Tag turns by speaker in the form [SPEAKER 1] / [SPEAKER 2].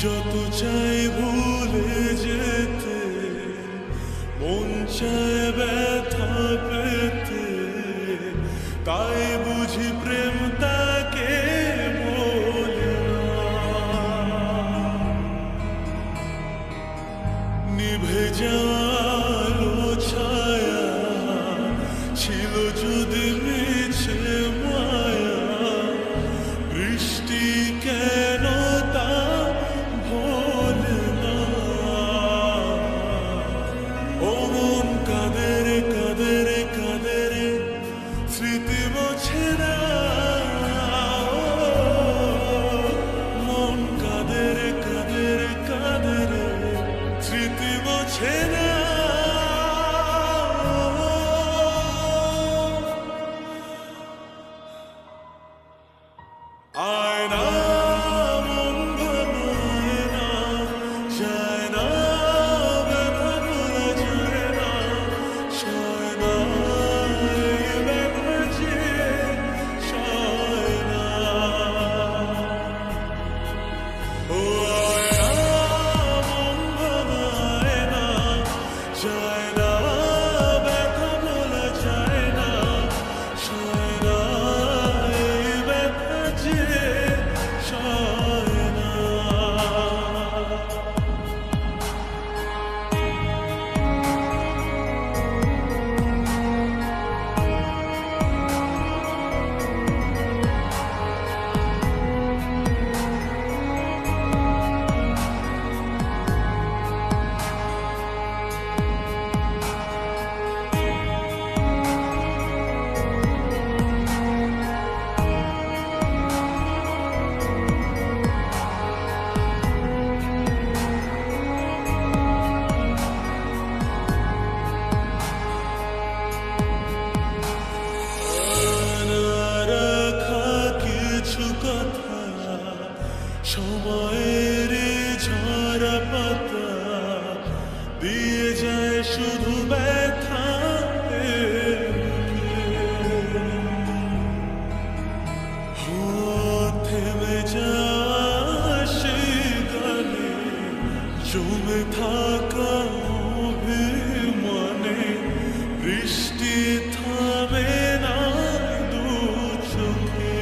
[SPEAKER 1] যত চাই ভুলে যেতে, মন চায় ব্যথা পেতে, তাই বুঝি প্রেম তাকে বলে না। নিভে যাওয়ালো ছায়া ছিল যদি মিছে মায়া, বৃষ্টি কেন তা ভোলে না। ও মন কাঁদে রে কাঁদে রে কাঁদে রে, স্মৃতি মোছে না। মন কাঁদে রে কাঁদে রে কাঁদে রে, স্মৃতি মোছে না। আয়না মন ভাঙায় না, যায় না ব্যথা ভোলা যায় না, সয় না এই ব্যথা যে সয় না। ও আয়না মন ভাঙায় না, যায় না ব্যথা ভোলা যায় না, সয় না এই ব্যথা যে সয় না। সময়ের ঝরা পাতা দিয়ে যায় শুধু ব্যথা, থেমে যায় সেই গানে জমে থাকা অভিমানে, বৃষ্টি থামে না দু চোখে।